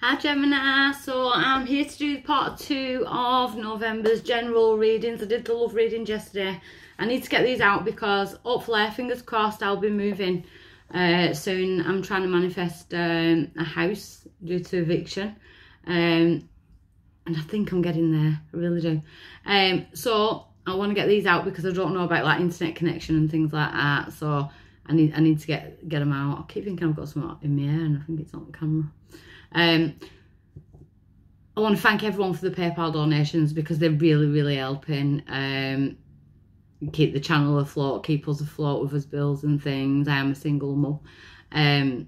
Hi Gemini, so I'm here to do part 2 of November's general readings. I did the love reading yesterday. I need to get these out because hopefully, fingers crossed, I'll be moving soon. I'm trying to manifest a house due to eviction, and I think I'm getting there, I really do. So I want to get these out because I don't know about like internet connection and things like that, so I need to get them out. I keep thinking I've got something in my hair and I think it's on the camera. I want to thank everyone for the PayPal donations because they're really helping keep the channel afloat, keep us afloat with us bills and things. I am a single mum. I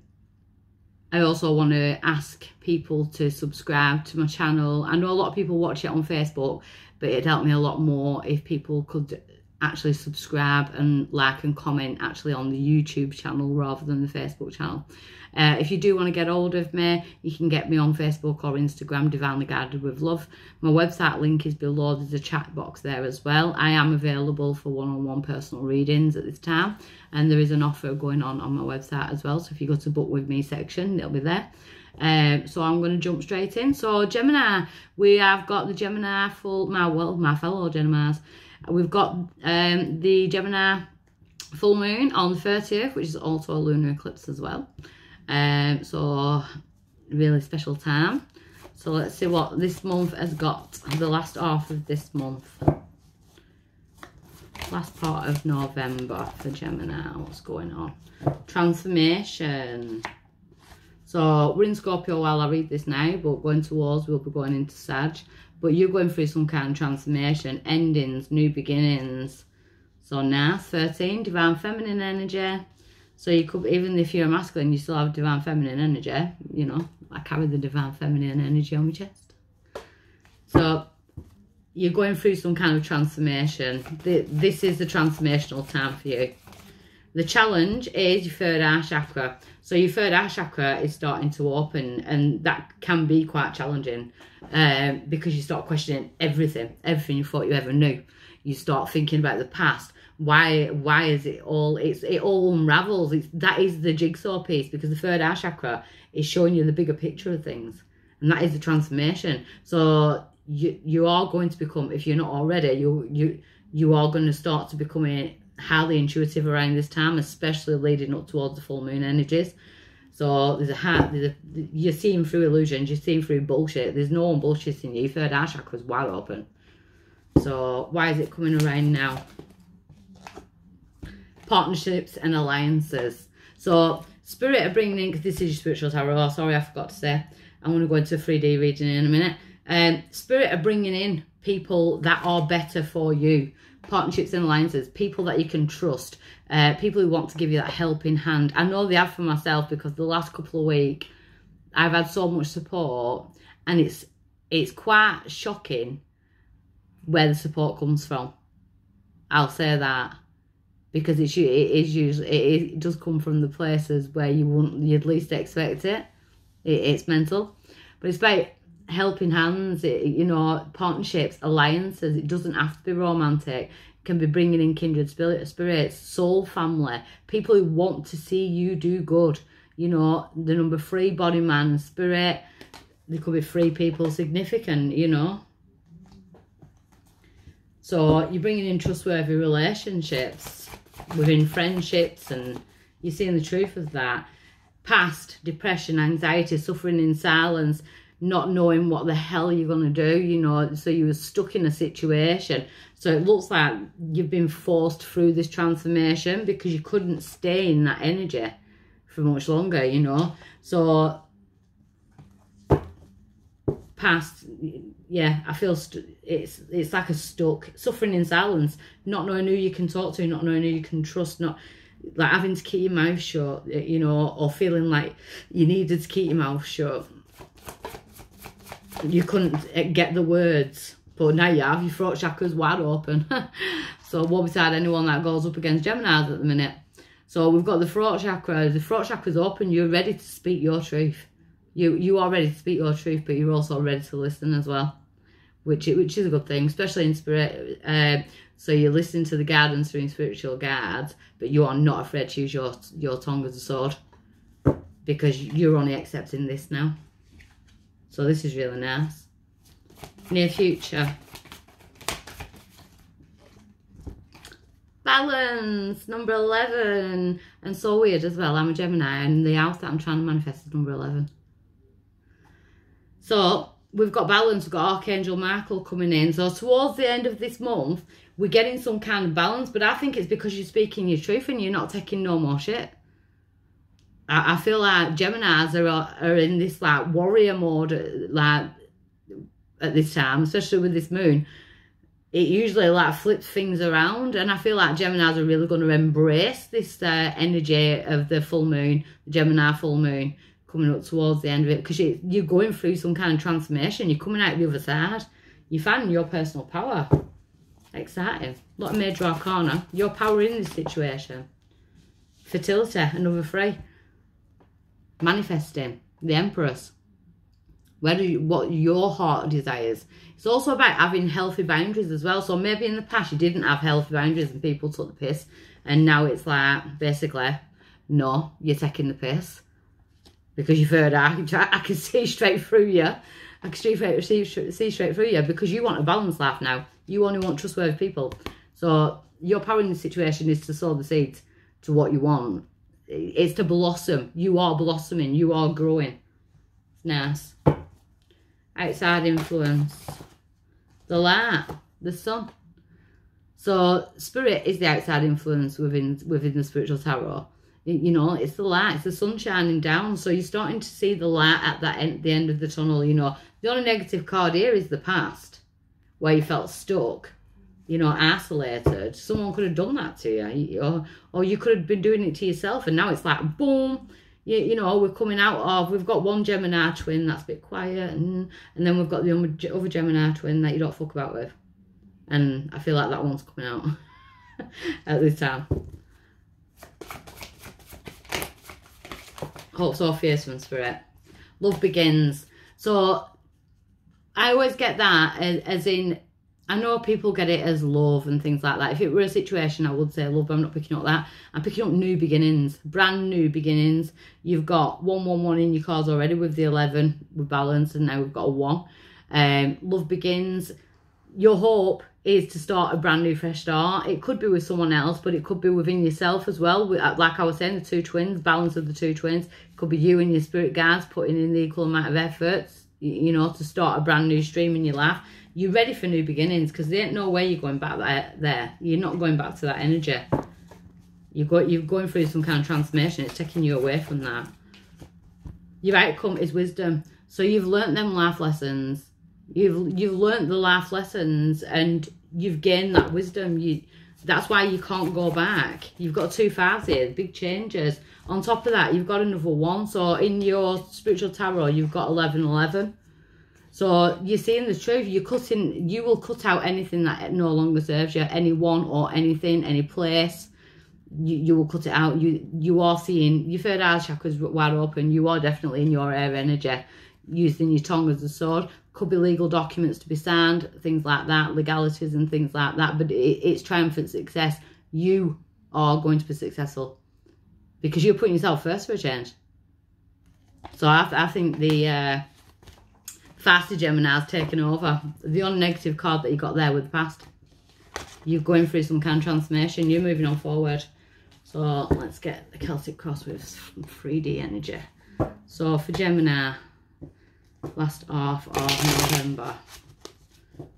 also want to ask people to subscribe to my channel. I know a lot of people watch it on Facebook, but it'd help me a lot more if people could actually subscribe and like and comment actually on the YouTube channel rather than the Facebook channel. If you do want to get hold of me, you can get me on Facebook or Instagram, Divinely Guided with Love. My website link is below. There's a chat box there as well. I am available for one-on-one personal readings at this time, and there is an offer going on my website as well. So if you go to book with me section, it'll be there. So I'm going to jump straight in. So Gemini, we have got the Gemini my fellow Geminis. We've got the Gemini full moon on the 30th, which is also a lunar eclipse as well. So really special time. So let's see what this month has got, the last half of this month. Last part of November for Gemini. What's going on? Transformation. So we're in Scorpio while I read this now, but going towards, we'll be going into Sag. But you're going through some kind of transformation, endings, new beginnings. So now, 13, divine feminine energy. So you could, even if you're a masculine, you still have divine feminine energy. You know, I carry the divine feminine energy on my chest. So you're going through some kind of transformation. This is the transformational time for you. The challenge is your third eye chakra. So your third eye chakra is starting to open, and that can be quite challenging because you start questioning everything you thought you ever knew. You start thinking about the past. Why is it all? It all unravels. That is the jigsaw piece, because the third eye chakra is showing you the bigger picture of things, and that is the transformation. So you are going to become, if you're not already, you are going to start to become highly intuitive around this time, especially leading up towards the full moon energies. So you're seeing through illusions, you're seeing through bullshit. There's no one bullshitting you. Third eye chakra is wide open. So why is it coming around now? Partnerships and alliances. So spirit are bringing in, because this is your spiritual tarot. Sorry, I forgot to say. I'm going to go into a 3D reading in a minute. Spirit are bringing in people that are better for you. Partnerships and alliances, people that you can trust, people who want to give you that helping hand. I know they have for myself, because the last couple of weeks I've had so much support, and it's quite shocking where the support comes from. I'll say that, because it does come from the places where you'd least expect it. It's mental, but it's about helping hands, you know, partnerships, alliances. It doesn't have to be romantic. It can be bringing in kindred spirits, soul family, people who want to see you do good. You know, the number 3, body, man, spirit. There could be 3 people significant, you know. So you're bringing in trustworthy relationships within friendships, and you're seeing the truth of that. Past, depression, anxiety, suffering in silence, not knowing what the hell you're going to do, you know, so you were stuck in a situation. So it looks like you've been forced through this transformation because you couldn't stay in that energy for much longer, you know. So past, yeah, I feel it's like a stuck, suffering in silence, not knowing who you can talk to, not knowing who you can trust, not like having to keep your mouth shut, you know, or feeling like you needed to keep your mouth shut. You couldn't get the words, but now you have. Your throat chakra's wide open. So woe betide anyone that goes up against Geminis at the minute. So we've got the throat chakra. The throat chakra's open. You're ready to speak your truth. You are ready to speak your truth, but you're also ready to listen as well, which is a good thing, especially in spirit. So you're listening to the guidance through spiritual guides, but you are not afraid to use your tongue as a sword, because you're only accepting this now. So this is really nice. Near future. Balance, number 11. And so weird as well, I'm a Gemini, and the house that I'm trying to manifest is number 11. So we've got balance, we've got Archangel Michael coming in. So towards the end of this month, we're getting some kind of balance, but I think it's because you're speaking your truth and you're not taking no more shit. I feel like Geminis are in this like warrior mode, like at this time, especially with this moon. It usually like flips things around, and I feel like Geminis are really going to embrace this energy of the full moon, the Gemini full moon coming up towards the end of it, because you're going through some kind of transformation. You're coming out the other side. You're finding your personal power. Exciting. A lot of major arcana. Your power in this situation. Fertility, another 3. Manifesting, the Empress. What your heart desires. It's also about having healthy boundaries as well. So maybe in the past you didn't have healthy boundaries and people took the piss, and now it's like, basically, no, you're taking the piss. Because you've heard I can see straight through you. I can see straight through you, because you want a balanced life now. You only want trustworthy people. So your power in this situation is to sow the seeds to what you want. It's to blossom. You are blossoming. You are growing. It's nice. Outside influence. The light. The sun. So spirit is the outside influence within the spiritual tarot. You know, it's the light. It's the sun shining down. So you're starting to see the light at the end of the tunnel. You know, the only negative card here is the past, where you felt stuck, you know, isolated. Someone could have done that to you, or you could have been doing it to yourself, and now it's like, boom, you know, we're coming out of, we've got one Gemini twin that's a bit quiet, and then we've got the other Gemini twin that you don't fuck about with. And I feel like that one's coming out at this time. Hope so, fierce from spirit. Love begins. So I always get that as in, I know people get it as love and things like that. If it were a situation, I would say love, but I'm not picking up that. I'm picking up new beginnings, brand new beginnings. You've got 111 in your cards already with the 11 with balance, and now we've got a 1. Love begins. Your hope is to start a brand new fresh start. It could be with someone else, but it could be within yourself as well. Like I was saying, the 2 twins, balance of the 2 twins. It could be you and your spirit guides putting in the equal amount of efforts, you know, to start a brand new stream in your life. You're ready for new beginnings, because there ain't no way you're going back there. You're not going back to that energy. You're going through some kind of transformation. It's taking you away from that. Your outcome is wisdom. So you've learnt them life lessons. You've learnt the life lessons, and you've gained that wisdom. That's why you can't go back. You've got 2 5s here, big changes. On top of that, you've got another 1. So in your spiritual tarot, you've got 1111. So you're seeing the truth. You will cut out anything that no longer serves you. Anyone or anything, any place. You will cut it out. You are seeing your third eye chakras wide open. You are definitely in your air energy, using your tongue as a sword. Could be legal documents to be signed, things like that, legalities and things like that. But it's triumphant success. You are going to be successful because you're putting yourself first for a change. So I think the faster Gemini's taken over. The only negative card that you got there with the past. You're going through some kind of transformation. You're moving on forward. So let's get the Celtic cross with 3D energy. So for Gemini, last half of November.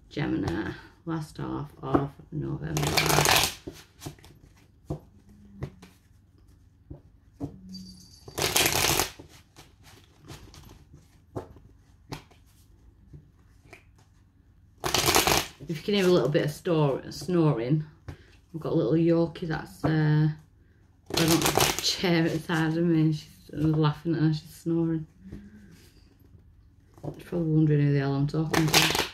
Gemini, last half of November. If you can hear a little bit of snoring, I've got a little Yorkie that's on a chair at the side of me. She's laughing at her, she's snoring. She's probably wondering who the hell I'm talking to.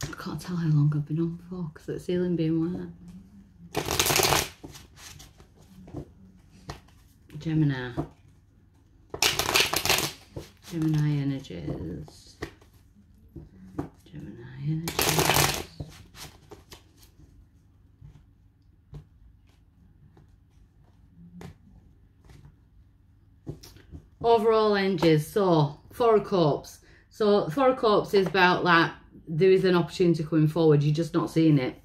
I can't tell how long I've been on for because of the ceiling being wet. Gemini. Gemini energies. Gemini energies. Overall energies. So, Four of Cups. So, Four of Cups is about like, there is an opportunity coming forward, you're just not seeing it.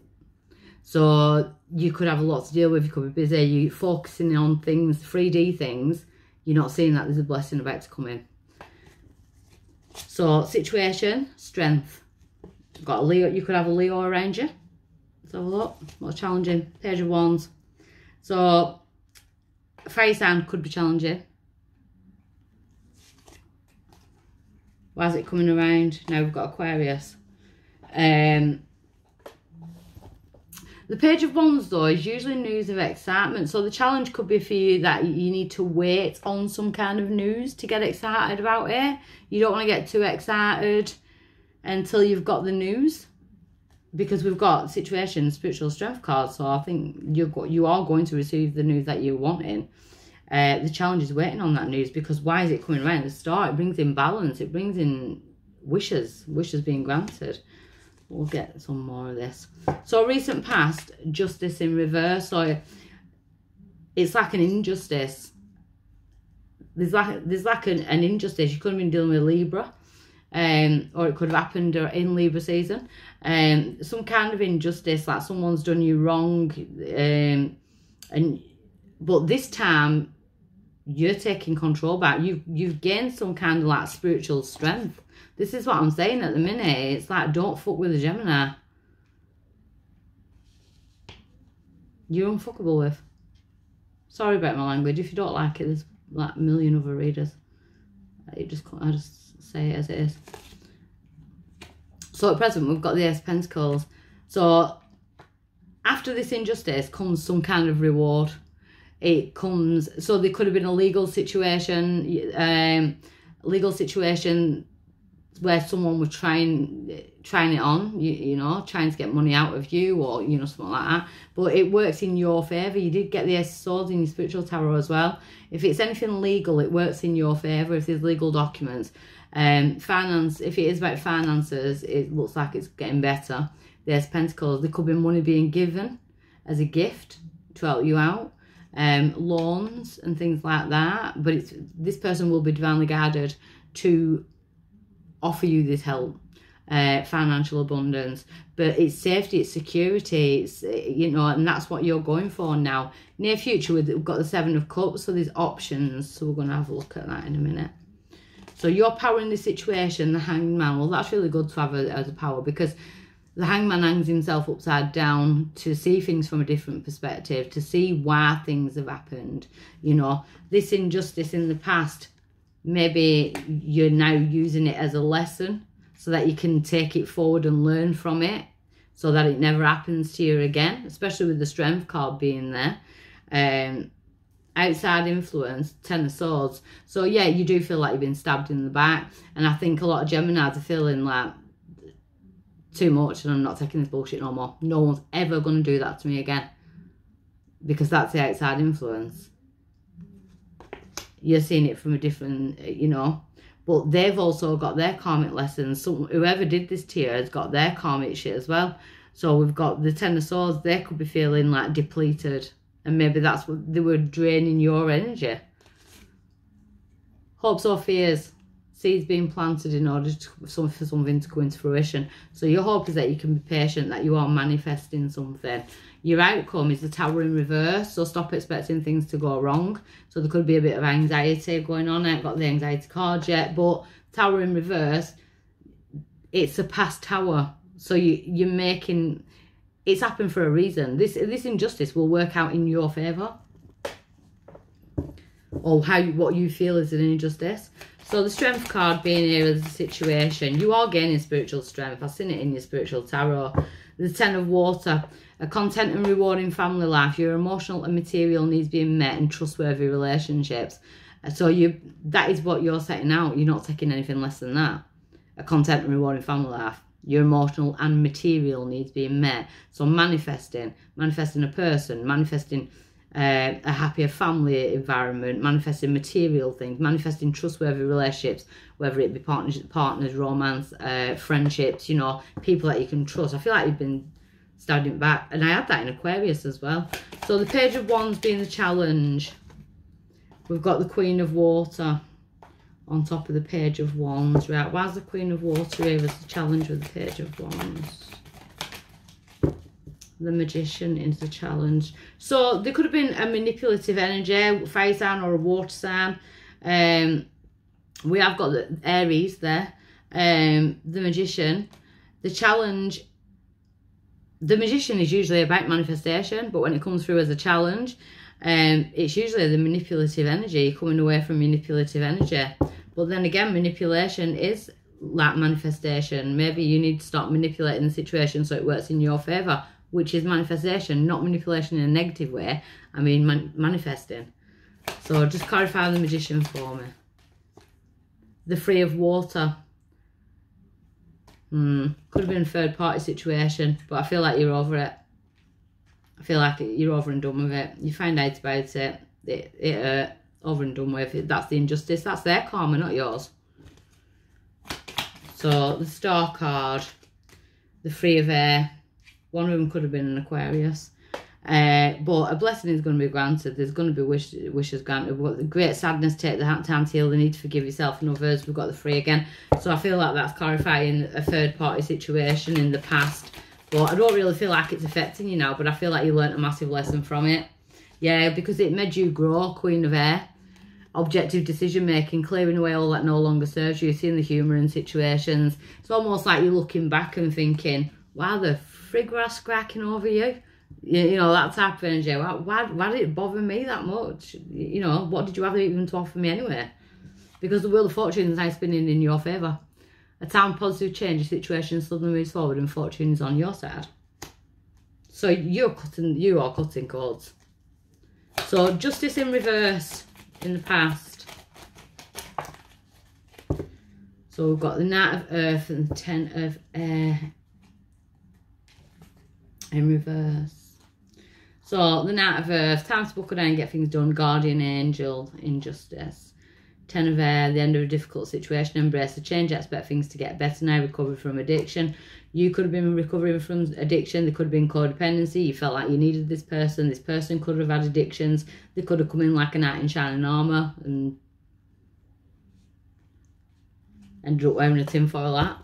So, you could have a lot to deal with, you could be busy, you're focusing on things, 3D things, you're not seeing that there's a blessing about to come in. So, situation, strength. Got a Leo, you could have a Leo around you. Let's have a look. What's challenging? Page of Wands. So, fire sign could be challenging. Why is it coming around? Now we've got Aquarius. The Page of Wands, though, is usually news of excitement. So the challenge could be for you that you need to wait on some kind of news to get excited about it. You don't want to get too excited until you've got the news. Because we've got situation, spiritual strength cards. So I think you are going to receive the news that you're wanting. The challenge is waiting on that news, because why is it coming around at the start? It brings in balance. It brings in wishes being granted. We'll get some more of this. So recent past, justice in reverse. So it's like an injustice. There's like an injustice. You could have been dealing with Libra, or it could have happened in Libra season. Some kind of injustice, like someone's done you wrong, but this time you're taking control back. You've gained some kind of like spiritual strength. This is what I'm saying at the minute. It's like, don't fuck with a Gemini. You're unfuckable with. Sorry about my language. If you don't like it, there's like a million other readers. I just say it as it is. So at present, we've got the Ace of Pentacles. So after this injustice comes some kind of reward. It comes, so there could have been a legal situation where someone was trying it on, you know, trying to get money out of you, or, you know, something like that. But it works in your favour. You did get the Ace of Swords in your spiritual tarot as well. If it's anything legal, it works in your favour. If there's legal documents, finance, if it is about finances, it looks like it's getting better. The Ace of Pentacles, there could be money being given as a gift to help you out. Loans and things like that, but this person will be divinely guided to offer you this help, financial abundance, but it's safety, it's security, it's, you know, and that's what you're going for now. Near future, we've got the Seven of Cups, so there's options, so we're going to have a look at that in a minute. So your power in this situation, the Hanged Man, well, that's really good to have as a power, because the Hanged Man hangs himself upside down to see things from a different perspective, to see why things have happened. You know, this injustice in the past, maybe you're now using it as a lesson so that you can take it forward and learn from it, so that it never happens to you again, especially with the Strength card being there. Outside influence, Ten of Swords. So yeah, you do feel like you've been stabbed in the back. And I think a lot of Geminis are feeling like, too much, and I'm not taking this bullshit no more. No one's ever going to do that to me again, because that's the outside influence. You're seeing it from a different, you know, but they've also got their karmic lessons. So whoever did this to you has got their karmic shit as well. So we've got the Ten of Swords. They could be feeling like depleted, and maybe that's what they were draining your energy. Hopes or fears. Seeds being planted in order for something to go into fruition. So your hope is that you can be patient, that you are manifesting something. Your outcome is the Tower in reverse, so stop expecting things to go wrong. So there could be a bit of anxiety going on. I haven't got the anxiety card yet, but Tower in reverse, it's a past tower. So you're making, it's happened for a reason. This injustice will work out in your favour, or what you feel is an injustice. So the Strength card being here as a situation, you are gaining spiritual strength. I've seen it in your spiritual tarot. The Ten of Water, a content and rewarding family life. Your emotional and material needs being met in trustworthy relationships. So that is what you're setting out. You're not taking anything less than that. A content and rewarding family life. Your emotional and material needs being met. So manifesting a person, manifesting a happier family environment, manifesting material things, manifesting trustworthy relationships, whether it be partners, romance, friendships, you know, people that you can trust. I feel like you've been stabbed in back, and I had that in Aquarius as well. So the Page of Wands being the challenge, we've got the Queen of Water. on top of the Page of Wands. Right, why's the Queen of Water here as the challenge with the Page of Wands? The Magician is the challenge. So there could have been a manipulative energy, fire sign or a water sign. We have got the Aries there. The Magician. The challenge. The Magician is usually about manifestation, but when it comes through as a challenge, it's usually the manipulative energy, coming away from manipulative energy. But then again, manipulation is like manifestation. Maybe you need to start manipulating the situation so it works in your favour, which is manifestation, not manipulation in a negative way. I mean manifesting. So just clarify the Magician for me. The Three of Water. Could have been a third party situation, but I feel like you're over it. I feel like you're over and done with it. You find out about it. It over and done with it. That's the injustice. That's their karma, not yours. So the Star card, the Three of Air. One of them could have been an Aquarius. But a blessing is going to be granted. There's going to be wishes granted. But the great sadness, take the time to heal. The need to forgive yourself and others. We've got the Three again. So I feel like that's clarifying a third party situation in the past. But I don't really feel like it's affecting you now. But I feel like you learnt a massive lesson from it. Yeah, because it made you grow, Queen of Air. Objective decision making, clearing away all that no longer serves you. Seeing the humour in situations. It's almost like you're looking back and thinking, wow, the frig were I scracking over you? You know, that type of energy. Why did it bother me that much? You know, what did you have even to offer me anyway? Because the Wheel of Fortune is now spinning in your favour. A time positive change, a situation suddenly moves forward and fortune is on your side. So you are cutting cords. So Justice in reverse in the past. So we've got the Knight of Earth and the Ten of Air in reverse. So the Knight of Earth, time to buckle down and get things done. Guardian Angel, injustice. Ten of Air, the end of a difficult situation, embrace the change, expect things to get better now, recover from addiction. You could have been recovering from addiction, there could have been codependency, you felt like you needed this person could have had addictions, they could have come in like a knight in shining armour and ended up wearing a tinfoil hat.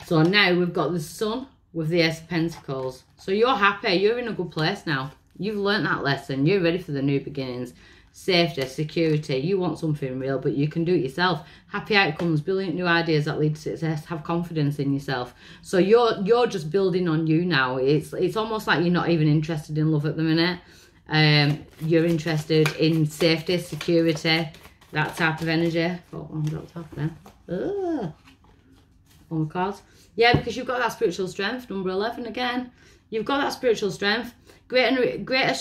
So now we've got the Sun with the Ace of Pentacles. So you're happy, you're in a good place now. You've learnt that lesson. You're ready for the new beginnings. Safety, security. You want something real, but you can do it yourself. Happy outcomes, brilliant new ideas that lead to success. Have confidence in yourself. So you're just building on you now. It's almost like you're not even interested in love at the minute. You're interested in safety, security, that type of energy. Oh, I'm dropped off then. Oh my cards. Yeah, because you've got that spiritual strength. Number 11 again. You've got that spiritual strength. Greater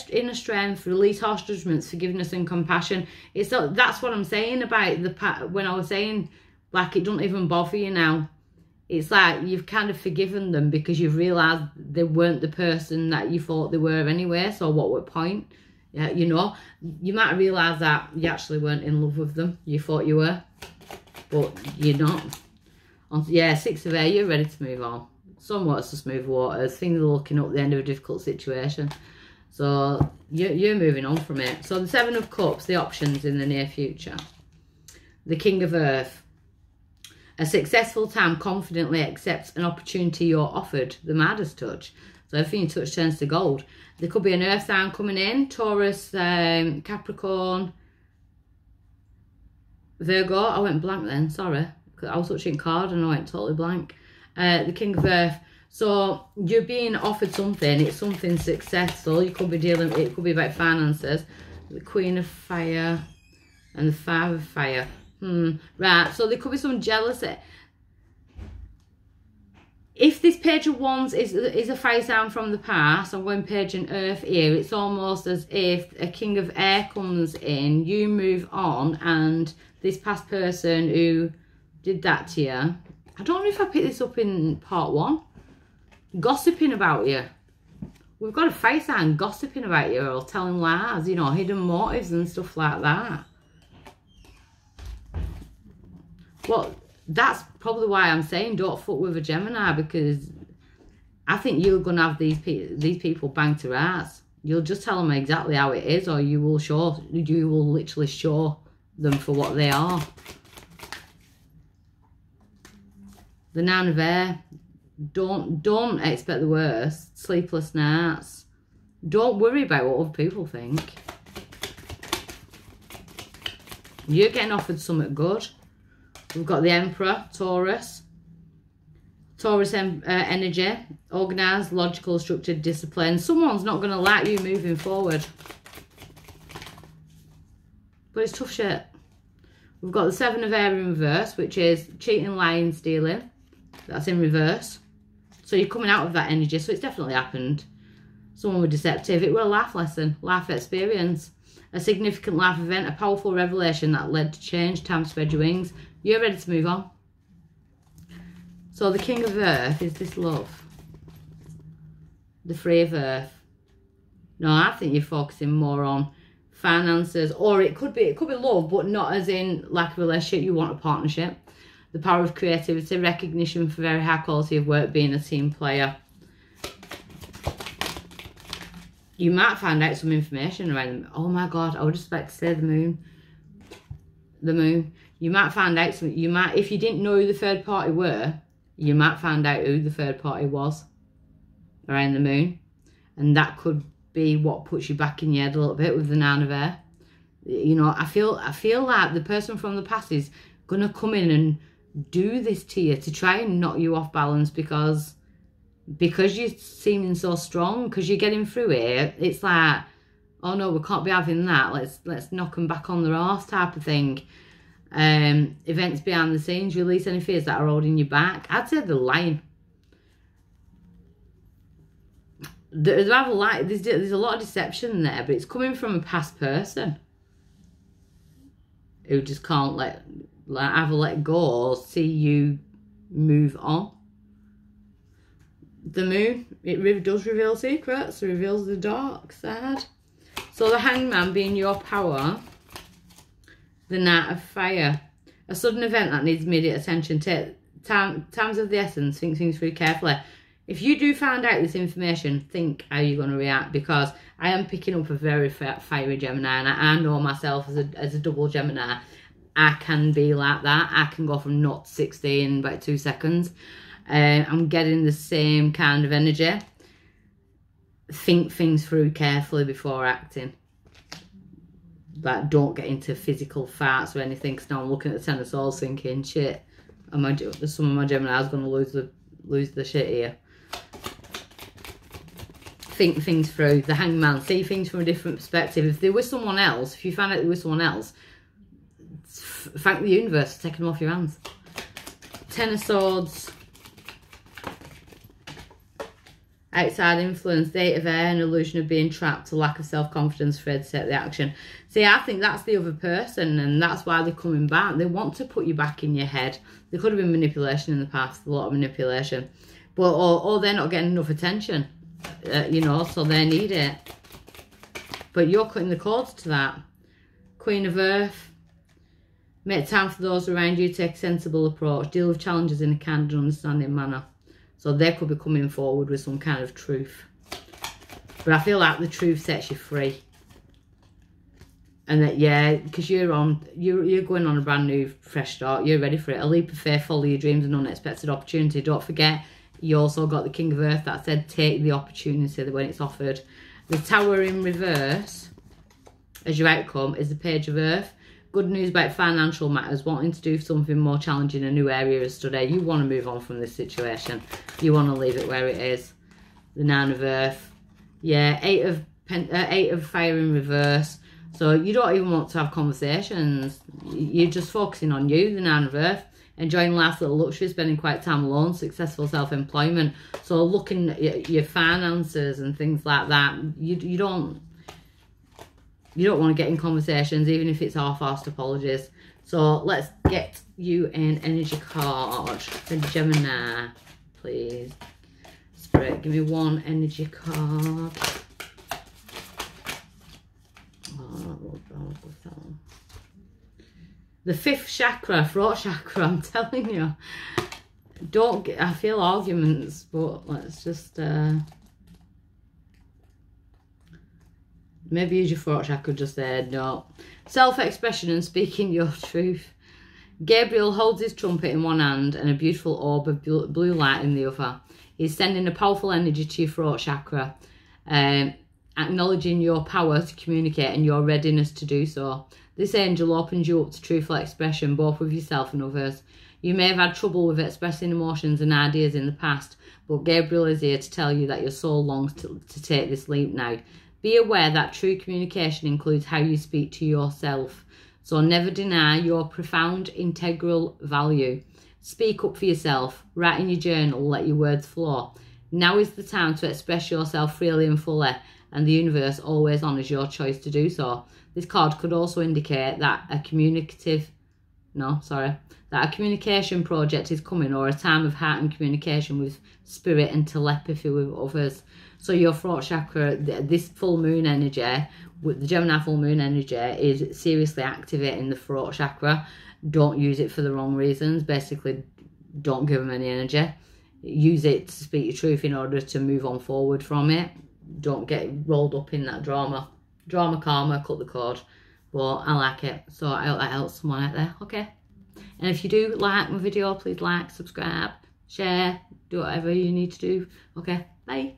inner strength, release harsh judgments, forgiveness and compassion. That's what I'm saying about when I was saying, like, it doesn't even bother you now. It's like you've kind of forgiven them because you've realised they weren't the person that you thought they were anyway. So what would point? Yeah, you know, you might have realised that you actually weren't in love with them. You thought you were, but you're not. Yeah, Six of Air, you're ready to move on. Somewhat to smooth waters. Things are looking up the end of a difficult situation. So you're moving on from it. So the Seven of Cups, the options in the near future. The King of Earth. A successful time confidently accepts an opportunity you're offered. The Midas touch. So everything you touch turns to gold. There could be an earth sign coming in. Taurus, Capricorn, Virgo. I went blank then, sorry. I was touching card and I went totally blank. The King of Earth. So you're being offered something. It's something successful. You could be dealing. It could be about finances. The Queen of Fire and the Five of Fire. Right. So there could be some jealousy. If this Page of Wands is a fire sign from the past, I'm going Page and Earth here. It's almost as if a King of Air comes in. You move on, and this past person who did that to you. I don't know if I picked this up in part 1. Gossiping about you. We've got a fire sign gossiping about you or telling lies, you know, hidden motives and stuff like that. Well, that's probably why I'm saying don't fuck with a Gemini, because I think you're going to have these people bang to ass. You'll just tell them exactly how it is, or you will literally show them for what they are. The Nine of Air. Don't expect the worst. Sleepless nights. Don't worry about what other people think. You're getting offered something good. We've got the Emperor, Taurus. Taurus energy. Organised, logical, structured, disciplined. Someone's not going to like you moving forward. But it's tough shit. We've got the Seven of Air in reverse, which is cheating, lying, stealing. That's in reverse. So you're coming out of that energy, so it's definitely happened. Someone was deceptive. It was a life lesson, life experience. A significant life event, a powerful revelation that led to change. Time to spread your wings. You're ready to move on. So the King of Earth is this love. The Free of Earth. No, I think you're focusing more on finances, or it could be love, but not as in like a relationship. You want a partnership. The power of creativity, recognition for very high quality of work, being a team player. You might find out some information around them. Oh my God, I would expect to say the moon. The moon. You might find out something. You might, if you didn't know who the third party were, you might find out who the third party was around the moon. And that could be what puts you back in your head a little bit with the Nine of Air. You know, I feel like the person from the past is going to come in and do this to you to try and knock you off balance because you're seeming so strong, because you're getting through it. It's like, oh no, we can't be having that. Let's knock them back on their arse type of thing. Events behind the scenes, release any fears that are holding you back. I'd say the lying. There's a lot of deception there, but it's coming from a past person who just can't either let go or see you move on. The moon, it does reveal secrets, it reveals the dark side. So the Hangman being your power. The Knight of Fire. A sudden event that needs immediate attention. Times of the essence, think things through carefully. If you do find out this information, think how you're going to react, because I am picking up a very fiery Gemini, and I know myself as a double Gemini. I can be like that. I can go from 0 to 60 in about 2 seconds. I'm getting the same kind of energy. Think things through carefully before acting. Like, don't get into physical fights or anything, because now I'm looking at the Ten of Swords thinking, shit, some of my Gemini's going to lose the shit here. Think things through. The Hangman, see things from a different perspective. If they were someone else, if you find out they were someone else, thank the universe for taking them off your hands. Ten of Swords. Outside influence, Eight of Air, an illusion of being trapped, a lack of self-confidence, afraid to take the action. See, I think that's the other person, and that's why they're coming back. They want to put you back in your head. There could have been manipulation in the past, a lot of manipulation. But, or they're not getting enough attention, you know, so they need it. But you're cutting the cords to that. Queen of Earth. Make time for those around you, take a sensible approach, deal with challenges in a kind and understanding manner. So they could be coming forward with some kind of truth. But I feel like the truth sets you free. And that, yeah, because you're going on a brand new, fresh start. You're ready for it. A leap of faith, follow your dreams and unexpected opportunity. Don't forget, you also got the King of Earth that said take the opportunity when it's offered. The Tower in reverse, as your outcome, is the Page of Earth. Good news about financial matters, wanting to do something more challenging, a new area of study. You want to move on from this situation. You want to leave it where it is. The Nine of Earth. Yeah, Eight of Fire in reverse. So you don't even want to have conversations. You're just focusing on you, the Nine of Earth. Enjoying life's little luxury, spending quiet time alone, successful self-employment. So looking at your finances and things like that, you don't want to get in conversations, even if it's half-assed apologies. So let's get you an energy card for Gemini, please. Spirit, give me one energy card. The fifth chakra, throat chakra, I'm telling you. I feel arguments, but let's just... Maybe use your throat chakra just there. No. Self-expression and speaking your truth. Gabriel holds his trumpet in one hand and a beautiful orb of blue light in the other. He's sending a powerful energy to your throat chakra, acknowledging your power to communicate and your readiness to do so. This angel opens you up to truthful expression, both with yourself and others. You may have had trouble with expressing emotions and ideas in the past, but Gabriel is here to tell you that your soul longs to take this leap now. Be aware that true communication includes how you speak to yourself. So never deny your profound integral value. Speak up for yourself. Write in your journal. Let your words flow. Now is the time to express yourself freely and fully, and the universe always honours your choice to do so. This card could also indicate that a communication project is coming, or a time of heart and communication with spirit and telepathy with others. So your throat chakra, this full moon energy, with the Gemini full moon energy, is seriously activating the throat chakra. Don't use it for the wrong reasons. Basically, don't give them any energy. Use it to speak your truth in order to move on forward from it. Don't get rolled up in that drama. Drama, karma, cut the cord. But I like it. So I hope that helps someone out there. Okay. And if you do like my video, please like, subscribe, share, do whatever you need to do. Okay. Bye.